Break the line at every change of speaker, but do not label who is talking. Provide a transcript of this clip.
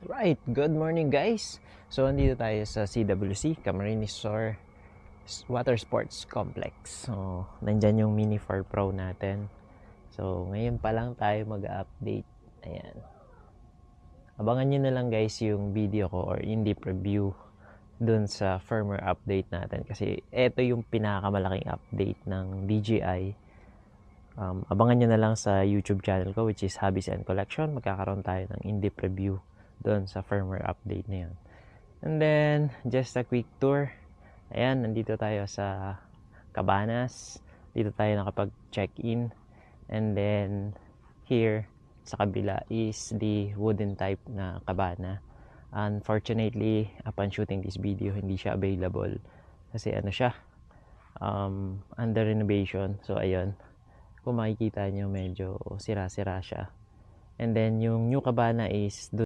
Right, good morning guys. So andito tayo sa CWC, Camarines Sur Water Sports Complex. So nandyan yung Mini 4 Pro natin. So ngayon pa lang tayo mag-update. Ayan. Abangan nyo na lang guys yung video ko or in deep review dun sa firmware update natin. Kasi ito yung pinakamalaking update ng DJI. Abangan nyo na lang sa YouTube channel ko, which is Hobbies and Collection. Magkakaroon tayo ng in-depth review doon sa firmware update na yun. And then, just a quick tour. Ayan, nandito tayo sa Cabanas. Dito tayo nakapag-check-in. And then, here, sa kabila is the wooden type na cabana. Unfortunately, upon shooting this video, hindi siya available. Kasi ano siya, under renovation. So, ayun. Kung makikita nyo, medyo sira-sira siya. And then, yung new cabana is